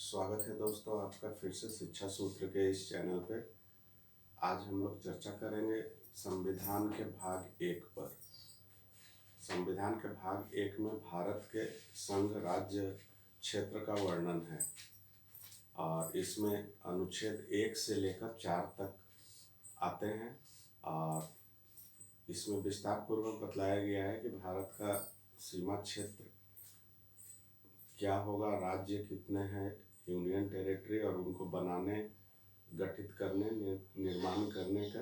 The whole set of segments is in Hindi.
स्वागत है दोस्तों आपका फिर से शिक्षा सूत्र के इस चैनल पे। आज हम लोग चर्चा करेंगे संविधान के भाग एक पर। संविधान के भाग एक में भारत के संघ राज्य क्षेत्र का वर्णन है और इसमें अनुच्छेद 1 से लेकर 4 तक आते हैं और इसमें विस्तार पूर्वक बतलाया गया है कि भारत का सीमा क्षेत्र क्या होगा, राज्य कितने हैं, यूनियन टेरिटरी और उनको बनाने, गठित करने, निर्माण करने का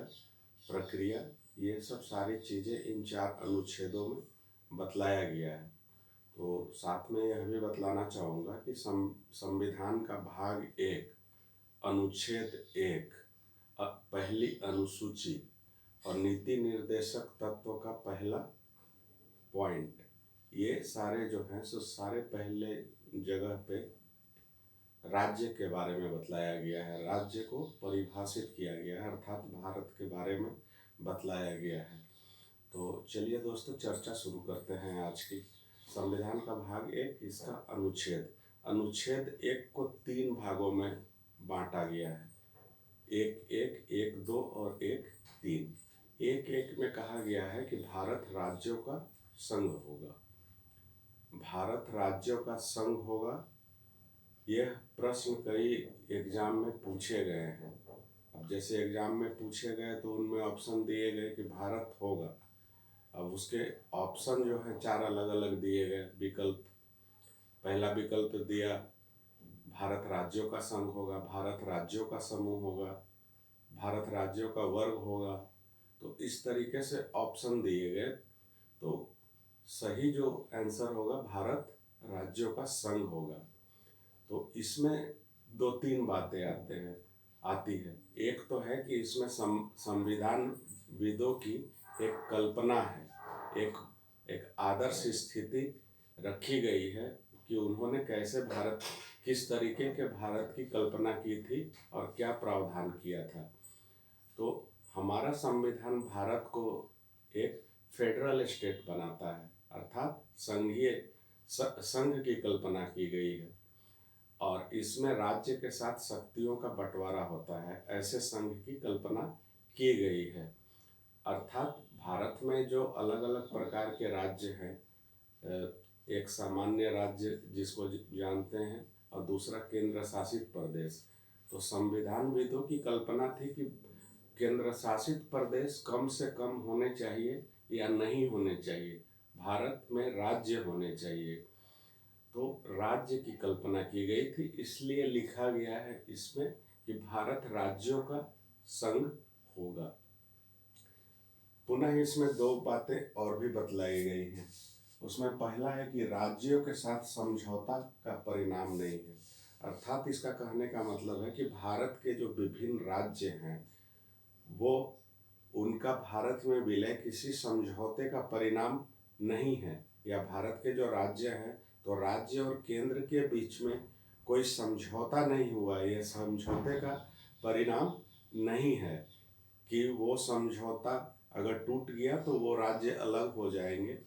प्रक्रिया, ये सब सारी चीज़ें इन 4 अनुच्छेदों में बतलाया गया है। तो साथ में यह भी बतलाना चाहूँगा कि संविधान का भाग 1 अनुच्छेद 1 पहली अनुसूची और नीति निर्देशक तत्व का पहला पॉइंट, ये सारे जो हैं सो सारे पहले जगह पे राज्य के बारे में बतलाया गया है, राज्य को परिभाषित किया गया है, अर्थात भारत के बारे में बतलाया गया है। तो चलिए दोस्तों चर्चा शुरू करते हैं आज की। संविधान का भाग 1, इसका अनुच्छेद 1 को 3 भागों में बांटा गया है, 1.1, 1.2 और 1.3। 1.1 में कहा गया है कि भारत राज्यों का संघ होगा। भारत राज्यों का संघ होगा, यह प्रश्न कई एग्जाम में पूछे गए हैं। अब जैसे एग्जाम में पूछे गए तो उनमें ऑप्शन दिए गए कि भारत होगा। अब उसके ऑप्शन जो है 4 अलग अलग दिए गए विकल्प। पहला विकल्प दिया भारत राज्यों का संघ होगा, भारत राज्यों का समूह होगा, भारत राज्यों का वर्ग होगा। तो इस तरीके से ऑप्शन दिए गए, तो सही जो आंसर होगा भारत राज्यों का संघ होगा। तो इसमें 2-3 बातें आती है। एक तो है कि इसमें संविधान विदों की एक कल्पना है, एक आदर्श स्थिति रखी गई है कि उन्होंने कैसे भारत, किस तरीके के भारत की कल्पना की थी और क्या प्रावधान किया था। तो हमारा संविधान भारत को एक फेडरल स्टेट बनाता है, अर्थात संघ की कल्पना की गई है और इसमें राज्य के साथ शक्तियों का बंटवारा होता है, ऐसे संघ की कल्पना की गई है। अर्थात भारत में जो अलग अलग प्रकार के राज्य हैं, एक सामान्य राज्य जिसको जानते हैं और दूसरा केंद्र शासित प्रदेश। तो संविधानविदों की कल्पना थी कि केंद्र शासित प्रदेश कम से कम होने चाहिए या नहीं होने चाहिए, भारत में राज्य होने चाहिए। तो राज्य की कल्पना की गई थी, इसलिए लिखा गया है इसमें कि भारत राज्यों का संघ होगा। पुनः इसमें 2 बातें और भी बतलाई गई हैं। उसमें पहला है कि राज्यों के साथ समझौता का परिणाम नहीं है, अर्थात इसका कहने का मतलब है कि भारत के जो विभिन्न राज्य हैं वो उनका भारत में विलय किसी समझौते का परिणाम नहीं है, या भारत के जो राज्य हैं तो राज्य और केंद्र के बीच में कोई समझौता नहीं हुआ, यह समझौते का परिणाम नहीं है कि वो समझौता अगर टूट गया तो वो राज्य अलग हो जाएंगे,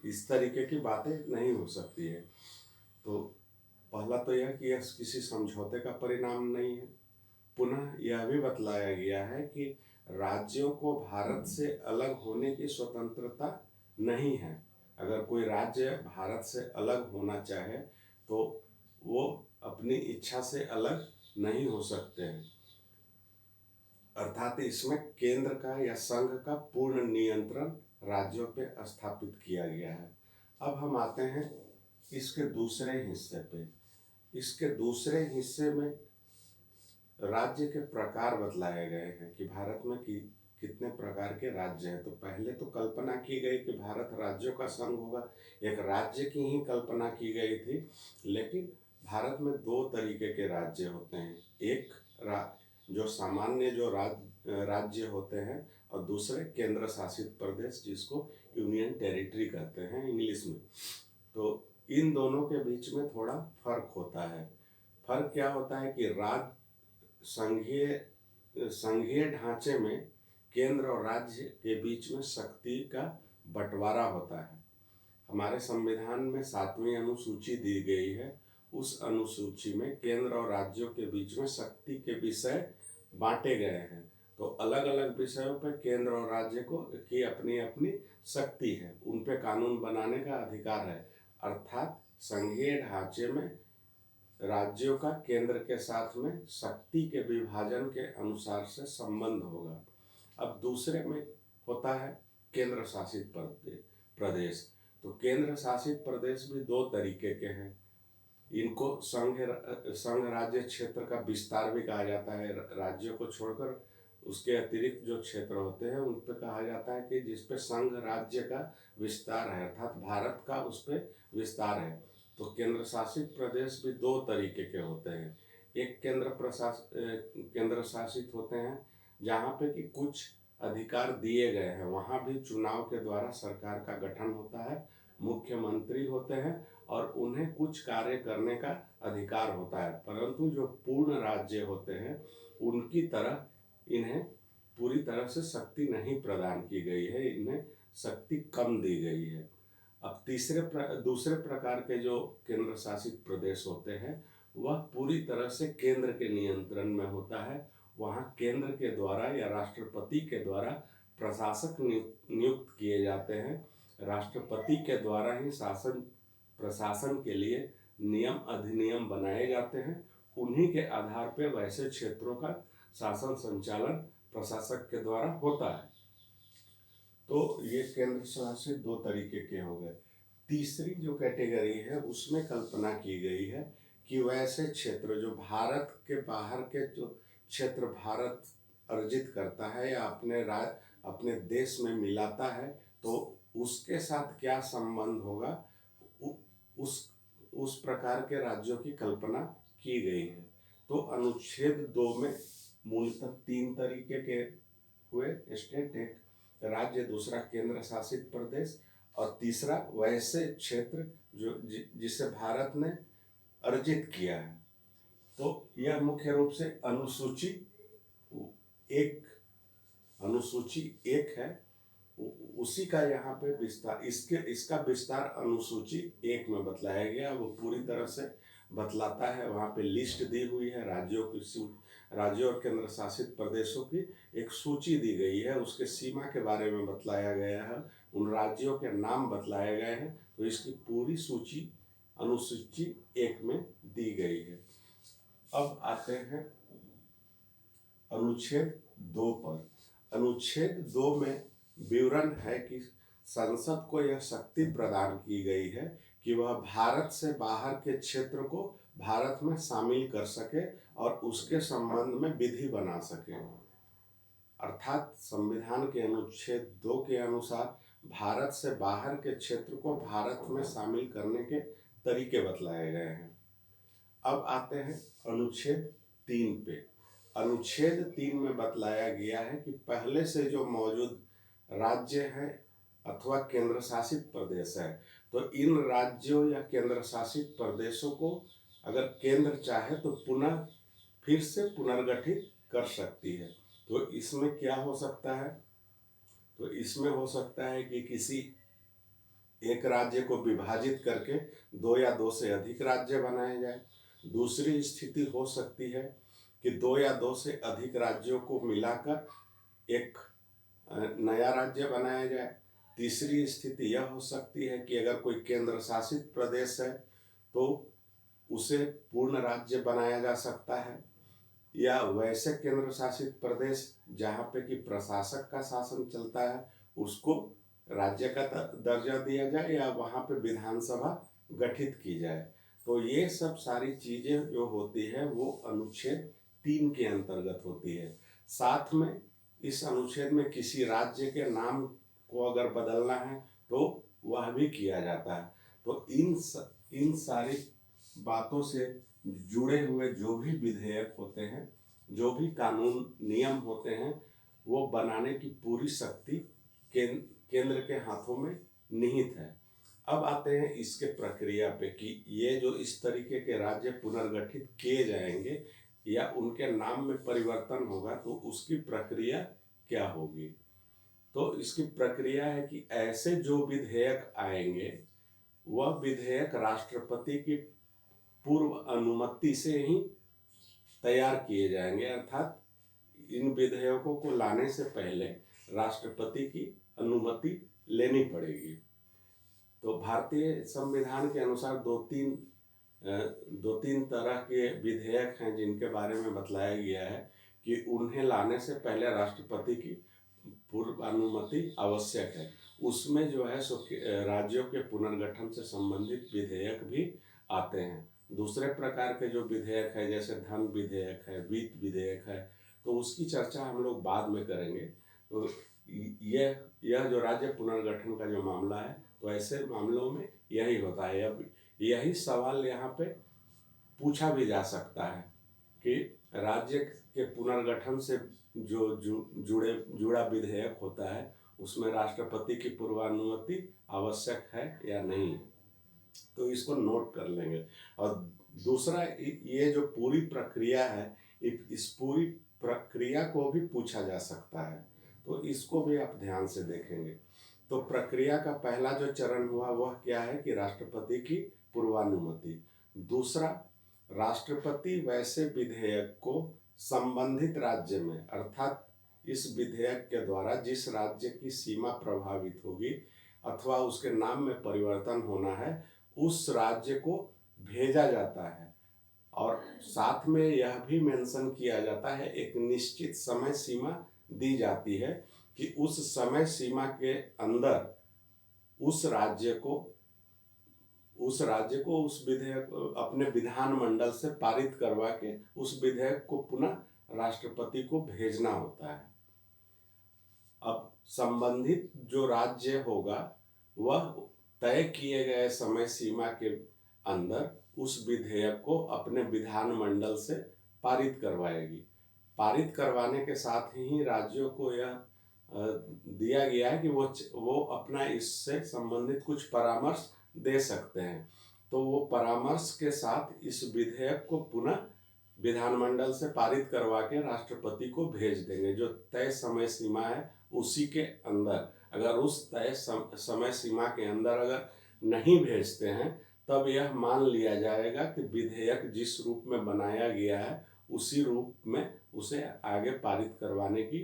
इस तरीके की बातें नहीं हो सकती है। तो पहला तो यह कि यह किसी समझौते का परिणाम नहीं है। पुनः यह भी बतलाया गया है कि राज्यों को भारत से अलग होने की स्वतंत्रता नहीं है। अगर कोई राज्य भारत से अलग होना चाहे तो वो अपनी इच्छा से अलग नहीं हो सकते हैं, अर्थात इसमें केंद्र का या संघ का पूर्ण नियंत्रण राज्यों पे स्थापित किया गया है। अब हम आते हैं इसके दूसरे हिस्से पे। इसके दूसरे हिस्से में राज्य के प्रकार बतलाए गए हैं कि भारत में कितने प्रकार के राज्य हैं। तो पहले तो कल्पना की गई कि भारत राज्यों का संघ होगा, एक राज्य की ही कल्पना की गई थी, लेकिन भारत में 2 तरीके के राज्य होते हैं। एक जो सामान्य जो राज्य होते हैं और दूसरे केंद्र शासित प्रदेश, जिसको यूनियन टेरिटरी कहते हैं इंग्लिश में। तो इन दोनों के बीच में थोड़ा फर्क होता है। फर्क क्या होता है कि संघीय ढांचे में केंद्र और राज्य के बीच में शक्ति का बंटवारा होता है। हमारे संविधान में 7वीं अनुसूची दी गई है उस अनुसूची में केंद्र और राज्यों के बीच में शक्ति के विषय बांटे गए हैं। तो अलग अलग विषयों पर केंद्र और राज्य को की अपनी अपनी शक्ति है, उन पे कानून बनाने का अधिकार है। अर्थात संघीय ढांचे में राज्यों का केंद्र के साथ में शक्ति के विभाजन के अनुसार से संबंध होगा। अब दूसरे में होता है केंद्र शासित प्रदेश। तो केंद्र शासित प्रदेश भी दो तरीके के हैं। इनको संघ राज्य क्षेत्र का विस्तार भी कहा जाता है। राज्यों को छोड़कर उसके अतिरिक्त जो क्षेत्र होते हैं उन पर कहा जाता है कि जिस पे संघ राज्य का विस्तार है, अर्थात भारत का उस पर विस्तार है। तो केंद्र शासित प्रदेश भी दो तरीके के होते हैं। एक केंद्र शासित होते हैं जहाँ पे कि कुछ अधिकार दिए गए हैं, वहाँ भी चुनाव के द्वारा सरकार का गठन होता है, मुख्यमंत्री होते हैं और उन्हें कुछ कार्य करने का अधिकार होता है। परंतु जो पूर्ण राज्य होते हैं उनकी तरह इन्हें पूरी तरह से शक्ति नहीं प्रदान की गई है, इन्हें शक्ति कम दी गई है। अब दूसरे प्रकार के जो केंद्र शासित प्रदेश होते हैं वह पूरी तरह से केंद्र के नियंत्रण में होता है। वहाँ केंद्र के द्वारा या राष्ट्रपति के द्वारा प्रशासक नियुक्त किए जाते हैं। राष्ट्रपति के द्वारा ही प्रशासन के लिए नियम अधिनियम बनाए जाते हैं। उन्हीं के आधार पर वैसे क्षेत्रों का शासन संचालन प्रशासक के द्वारा होता है। तो ये केंद्र शासित दो तरीके के हो गए। तीसरी जो कैटेगरी है उसमें कल्पना की गई है कि वैसे क्षेत्र जो भारत के बाहर के जो क्षेत्र भारत अर्जित करता है या अपने देश में मिलाता है, तो उसके साथ क्या संबंध होगा, उस प्रकार के राज्यों की कल्पना की गई है। तो अनुच्छेद 2 में मूलतः 3 तरीके के हुए स्टेट, एक राज्य, दूसरा केंद्र शासित प्रदेश और तीसरा वैसे क्षेत्र जो जिसे भारत ने अर्जित किया है। तो यह मुख्य रूप से अनुसूची एक है, उसी का यहाँ पे विस्तार, इसका विस्तार अनुसूची 1 में बतलाया गया। वो पूरी तरह से बतलाता है, वहाँ पे लिस्ट दी हुई है, राज्यों और केंद्र शासित प्रदेशों की एक सूची दी गई है, उसके सीमा के बारे में बतलाया गया है, उन राज्यों के नाम बतलाए गए हैं। तो इसकी पूरी सूची अनुसूची 1 में दी गई है। अब आते हैं अनुच्छेद 2 पर। अनुच्छेद 2 में विवरण है कि संसद को यह शक्ति प्रदान की गई है कि वह भारत से बाहर के क्षेत्र को भारत में शामिल कर सके और उसके संबंध में विधि बना सके। अर्थात संविधान के अनुच्छेद 2 के अनुसार भारत से बाहर के क्षेत्र को भारत में शामिल करने के तरीके बतलाए गए हैं। अब आते हैं अनुच्छेद 3 पे। अनुच्छेद 3 में बतलाया गया है कि पहले से जो मौजूद राज्य है अथवा केंद्र शासित प्रदेश है, तो इन राज्यों या केंद्र शासित प्रदेशों को अगर केंद्र चाहे तो फिर से पुनर्गठित कर सकती है। तो इसमें क्या हो सकता है, तो इसमें हो सकता है कि किसी एक राज्य को विभाजित करके 2 या 2 से अधिक राज्य बनाए जाए। दूसरी स्थिति हो सकती है कि 2 या 2 से अधिक राज्यों को मिलाकर एक नया राज्य बनाया जाए। तीसरी स्थिति यह हो सकती है कि अगर कोई केंद्र शासित प्रदेश है तो उसे पूर्ण राज्य बनाया जा सकता है, या वैसे केंद्र शासित प्रदेश जहाँ पे कि प्रशासक का शासन चलता है उसको राज्य का दर्जा दिया जाए या वहाँ पे विधानसभा गठित की जाए। तो ये सब सारी चीज़ें जो होती है वो अनुच्छेद 3 के अंतर्गत होती है। साथ में इस अनुच्छेद में किसी राज्य के नाम को अगर बदलना है तो वह भी किया जाता है। तो इन सारी बातों से जुड़े हुए जो भी विधेयक होते हैं, जो भी कानून नियम होते हैं, वो बनाने की पूरी शक्ति केंद्र के हाथों में निहित है। अब आते हैं इसके प्रक्रिया पे कि ये जो इस तरीके के राज्य पुनर्गठित किए जाएंगे या उनके नाम में परिवर्तन होगा तो उसकी प्रक्रिया क्या होगी। तो इसकी प्रक्रिया है कि ऐसे जो विधेयक आएंगे वह विधेयक राष्ट्रपति की पूर्व अनुमति से ही तैयार किए जाएंगे, अर्थात इन विधेयकों को लाने से पहले राष्ट्रपति की अनुमति लेनी पड़ेगी। तो भारतीय संविधान के अनुसार दो तीन तरह के विधेयक हैं जिनके बारे में बतलाया गया है कि उन्हें लाने से पहले राष्ट्रपति की पूर्व अनुमति आवश्यक है। उसमें जो है सो राज्यों के पुनर्गठन से संबंधित विधेयक भी आते हैं। दूसरे प्रकार के जो विधेयक है जैसे धन विधेयक है, वित्त विधेयक है, तो उसकी चर्चा हम लोग बाद में करेंगे। तो यह जो राज्य पुनर्गठन का जो मामला है, तो ऐसे मामलों में यही होता है। अब यही सवाल यहाँ पे पूछा भी जा सकता है कि राज्य के पुनर्गठन से जो जुड़ा विधेयक होता है उसमें राष्ट्रपति की पूर्वानुमति आवश्यक है या नहीं, तो इसको नोट कर लेंगे। और दूसरा, ये जो पूरी प्रक्रिया है, इस पूरी प्रक्रिया को भी पूछा जा सकता है, तो इसको भी आप ध्यान से देखेंगे। तो प्रक्रिया का पहला जो चरण हुआ वह क्या है कि राष्ट्रपति की पूर्वानुमति। दूसरा, राष्ट्रपति वैसे विधेयक को संबंधित राज्य में, अर्थात इस विधेयक के द्वारा जिस राज्य की सीमा प्रभावित होगी अथवा उसके नाम में परिवर्तन होना है, उस राज्य को भेजा जाता है। और साथ में यह भी मेंशन किया जाता है, एक निश्चित समय सीमा दी जाती है कि उस समय सीमा के अंदर उस राज्य को उस विधेयक अपने विधानमंडल से पारित करवा के उस विधेयक को पुनः राष्ट्रपति को भेजना होता है। अब संबंधित जो राज्य होगा वह तय किए गए समय सीमा के अंदर उस विधेयक को अपने विधानमंडल से पारित करवाएगी। पारित करवाने के साथ ही राज्यों को यह दिया गया है कि वो अपना इससे संबंधित कुछ परामर्श दे सकते हैं। तो वो परामर्श के साथ इस विधेयक को पुनः विधानमंडल से पारित करवा के राष्ट्रपति को भेज देंगे। जो तय समय सीमा है उसी के अंदर, अगर उस तय समय सीमा के अंदर अगर नहीं भेजते हैं तब यह मान लिया जाएगा कि विधेयक जिस रूप में बनाया गया है उसी रूप में उसे आगे पारित करवाने की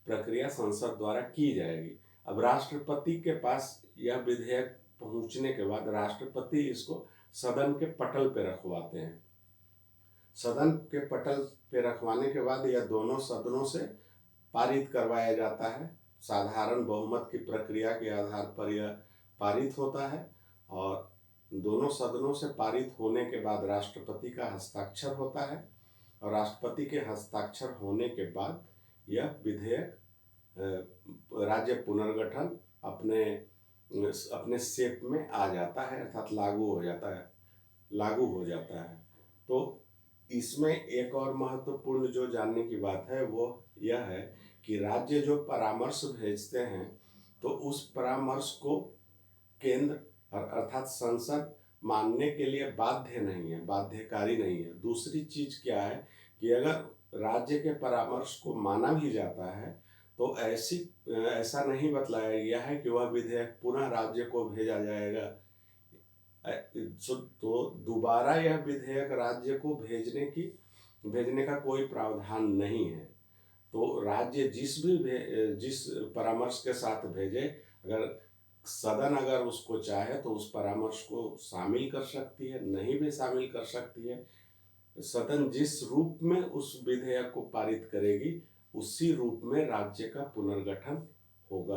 प्रक्रिया संसद द्वारा की जाएगी। अब राष्ट्रपति के पास यह विधेयक पहुंचने के बाद राष्ट्रपति इसको सदन के पटल पे रखवाते हैं। सदन के पटल पे रखवाने के बाद यह दोनों सदनों से पारित करवाया जाता है। साधारण बहुमत की प्रक्रिया के आधार पर यह पारित होता है और दोनों सदनों से पारित होने के बाद राष्ट्रपति का हस्ताक्षर होता है और राष्ट्रपति के हस्ताक्षर होने के बाद यह विधेयक राज्य पुनर्गठन अपने शेप में आ जाता है, अर्थात लागू हो जाता है। तो इसमें एक और महत्वपूर्ण जो जानने की बात है वो यह है कि राज्य जो परामर्श भेजते हैं तो उस परामर्श को केंद्र अर्थात संसद मानने के लिए बाध्य नहीं है, बाध्यकारी नहीं है। दूसरी चीज क्या है कि अगर राज्य के परामर्श को माना भी जाता है तो ऐसा नहीं बतलाया गया है कि वह विधेयक पुनः राज्य को भेजा जाएगा। तो दोबारा यह विधेयक राज्य को भेजने का कोई प्रावधान नहीं है। तो राज्य जिस परामर्श के साथ भेजे, अगर सदन उसको चाहे तो उस परामर्श को शामिल कर सकती है, नहीं भी शामिल कर सकती है। सदन जिस रूप में उस विधेयक को पारित करेगी उसी रूप में राज्य का पुनर्गठन होगा।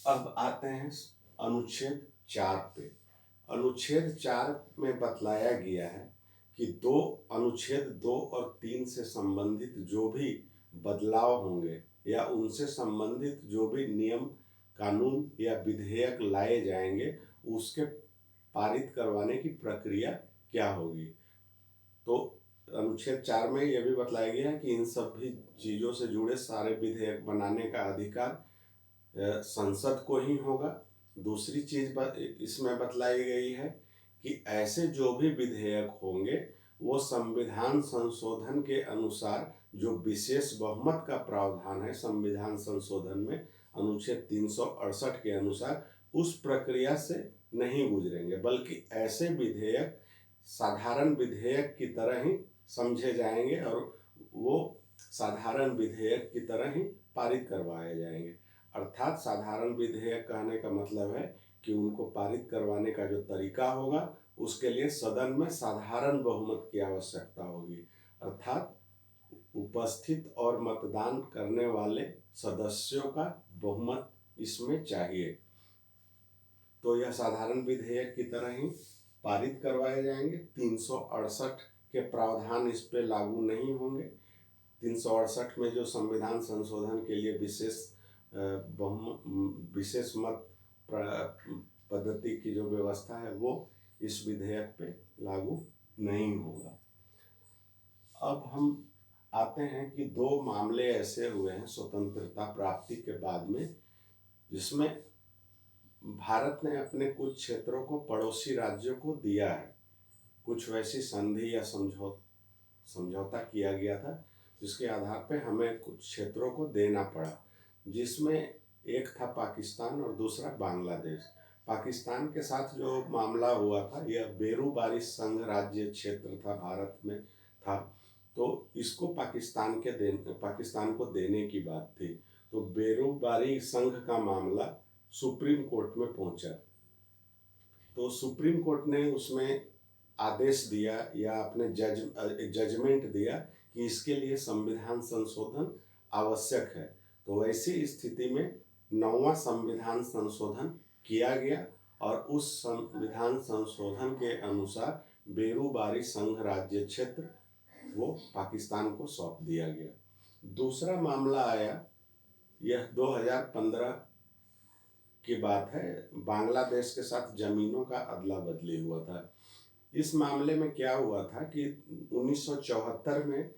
अब आते हैं अनुच्छेद 4 पे। अनुच्छेद 4 में बतलाया गया है कि अनुच्छेद 2 और 3 से संबंधित जो भी बदलाव होंगे या उनसे संबंधित जो भी नियम कानून या विधेयक लाए जाएंगे उसके पारित करवाने की प्रक्रिया क्या होगी। तो अनुच्छेद 4 में यह भी बतलाया गया है कि इन सभी चीज़ों से जुड़े सारे विधेयक बनाने का अधिकार संसद को ही होगा। दूसरी चीज इसमें बतलाई गई है कि ऐसे जो भी विधेयक होंगे वो संविधान संशोधन के अनुसार जो विशेष बहुमत का प्रावधान है संविधान संशोधन में अनुच्छेद 368 के अनुसार उस प्रक्रिया से नहीं गुजरेंगे, बल्कि ऐसे विधेयक साधारण विधेयक की तरह ही समझे जाएंगे और वो साधारण विधेयक की तरह ही पारित करवाए जाएंगे। अर्थात साधारण विधेयक कहने का मतलब है कि उनको पारित करवाने का जो तरीका होगा उसके लिए सदन में साधारण बहुमत की आवश्यकता होगी, अर्थात उपस्थित और मतदान करने वाले सदस्यों का बहुमत इसमें चाहिए। तो यह साधारण विधेयक की तरह ही पारित करवाए जाएंगे। 368 के प्रावधान इस पे लागू नहीं होंगे। 368 में जो संविधान संशोधन के लिए विशेष मत पद्धति की जो व्यवस्था है वो इस विधेयक पे लागू नहीं होगा। अब हम आते हैं कि दो मामले ऐसे हुए हैं स्वतंत्रता प्राप्ति के बाद में जिसमें भारत ने अपने कुछ क्षेत्रों को पड़ोसी राज्यों को दिया है। कुछ वैसी संधि या समझौता किया गया था जिसके आधार पर हमें कुछ क्षेत्रों को देना पड़ा, जिसमें एक था पाकिस्तान और दूसरा बांग्लादेश। पाकिस्तान के साथ जो मामला हुआ था यह बेरूबारी संघ राज्य क्षेत्र था, भारत में था, तो इसको पाकिस्तान को देने की बात थी। तो बेरूबारी संघ का मामला सुप्रीम कोर्ट में पहुंचा। तो सुप्रीम कोर्ट ने उसमें आदेश दिया या अपने जजमेंट दिया कि इसके लिए संविधान संशोधन आवश्यक है। तो ऐसी स्थिति में 9वां संविधान संशोधन किया गया और उस संविधान संशोधन के अनुसार बेरूबारी संघ राज्य क्षेत्र वो पाकिस्तान को सौंप दिया गया। दूसरा मामला आया, यह 2015 की बात है, बांग्लादेश के साथ जमीनों का अदला बदली हुआ था। इस मामले में क्या हुआ था कि 1974 में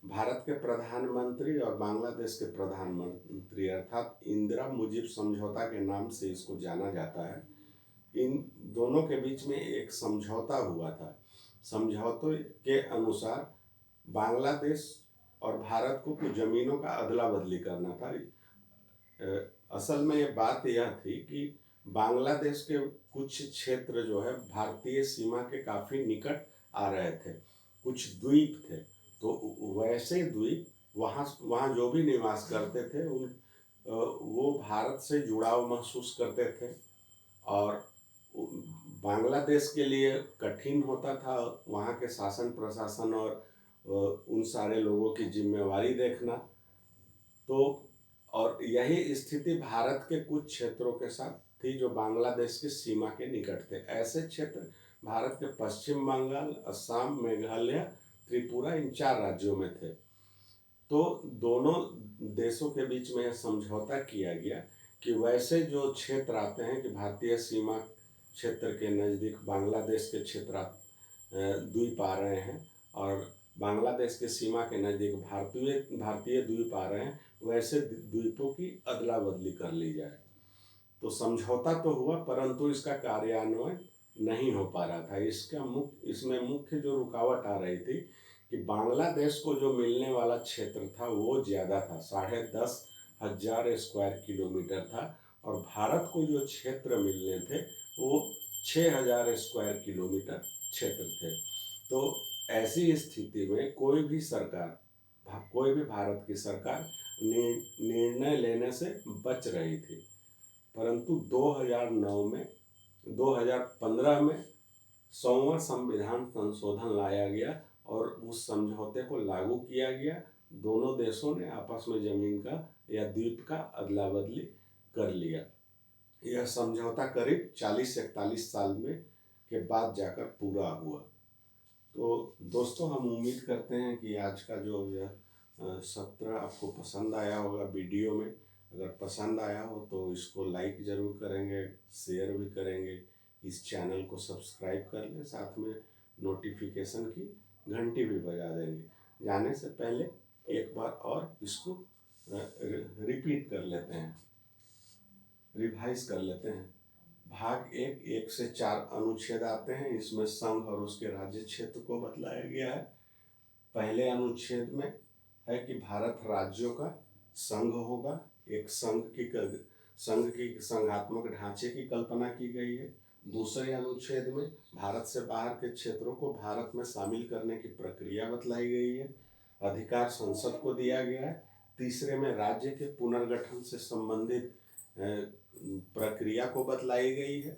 भारत के प्रधानमंत्री और बांग्लादेश के प्रधानमंत्री अर्थात इंदिरा मुजिब समझौता के नाम से इसको जाना जाता है, इन दोनों के बीच में एक समझौता हुआ था। समझौते के अनुसार बांग्लादेश और भारत को कुछ ज़मीनों का अदला बदली करना था। असल में ये बात यह थी कि बांग्लादेश के कुछ क्षेत्र जो है भारतीय सीमा के काफ़ी निकट आ रहे थे, कुछ द्वीप थे, तो वैसे द्वीप वहाँ जो भी निवास करते थे वो भारत से जुड़ाव महसूस करते थे और बांग्लादेश के लिए कठिन होता था वहाँ के शासन प्रशासन और उन सारे लोगों की जिम्मेवारी देखना। तो और यही स्थिति भारत के कुछ क्षेत्रों के साथ थी जो बांग्लादेश की सीमा के निकट थे। ऐसे क्षेत्र भारत के पश्चिम बंगाल, असम, मेघालय, त्रिपुरा, इन 4 राज्यों में थे। तो दोनों देशों के बीच में यह समझौता किया गया कि वैसे जो क्षेत्र आते हैं कि भारतीय सीमा क्षेत्र के नज़दीक बांग्लादेश के क्षेत्र द्वीप आ रहे हैं और बांग्लादेश के सीमा के नज़दीक भारतीय द्वीप आ रहे हैं, वैसे द्वीपों की अदला बदली कर ली जाए। तो समझौता तो हुआ परंतु इसका कार्यान्वयन नहीं हो पा रहा था। इसमें मुख्य जो रुकावट आ रही थी कि बांग्लादेश को जो मिलने वाला क्षेत्र था वो ज़्यादा था, 10,500 स्क्वायर किलोमीटर था और भारत को जो क्षेत्र मिलने थे वो 6,000 स्क्वायर किलोमीटर क्षेत्र थे। तो ऐसी स्थिति में कोई भी भारत की सरकार निर्णय लेने से बच रही थी, परंतु 2015 में 100वां संविधान संशोधन लाया गया और उस समझौते को लागू किया गया। दोनों देशों ने आपस में जमीन का या द्वीप का अदला बदली कर लिया। यह समझौता करीब 40-41 साल में के बाद जाकर पूरा हुआ। तो दोस्तों, हम उम्मीद करते हैं कि आज का जो यह सत्र आपको पसंद आया होगा। वीडियो में अगर पसंद आया हो तो इसको लाइक ज़रूर करेंगे, शेयर भी करेंगे, इस चैनल को सब्सक्राइब कर लें, साथ में नोटिफिकेशन की घंटी भी बजा देंगे। जाने से पहले एक बार और इसको रिपीट कर लेते हैं, रिवाइज कर लेते हैं। भाग 1 से 4 अनुच्छेद आते हैं। इसमें संघ और उसके राज्य क्षेत्र को बतलाया गया है। पहले अनुच्छेद में है कि भारत राज्यों का संघ होगा, एक संघ की संघात्मक ढांचे की कल्पना की गई है। दूसरे अनुच्छेद में भारत से बाहर के क्षेत्रों को भारत में शामिल करने की प्रक्रिया बतलाई गई है। अधिकार संसद को दिया गया है। तीसरे में राज्य के पुनर्गठन से संबंधित प्रक्रिया को बतलाई गई है।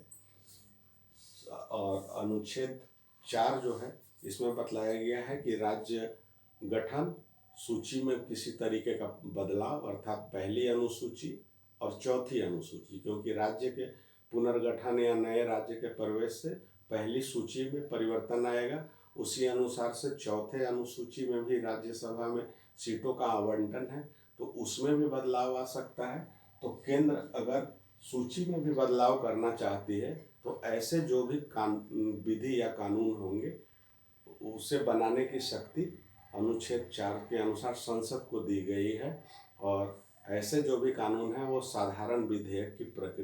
और अनुच्छेद 4 जो है इसमें बतलाया गया है कि राज्य गठन सूची में किसी तरीके का बदलाव अर्थात पहली अनुसूची और चौथी अनुसूची, क्योंकि राज्य के पुनर्गठन या नए राज्य के प्रवेश से पहली सूची में परिवर्तन आएगा, उसी अनुसार से चौथे अनुसूची में भी राज्यसभा में सीटों का आवंटन है तो उसमें भी बदलाव आ सकता है। तो केंद्र अगर सूची में भी बदलाव करना चाहती है तो ऐसे जो भी विधि या कानून होंगे उसे बनाने की शक्ति अनुच्छेद 4 के अनुसार संसद को दी गई है। और ऐसे जो भी कानून हैं वो साधारण विधेयक की प्रक्रिया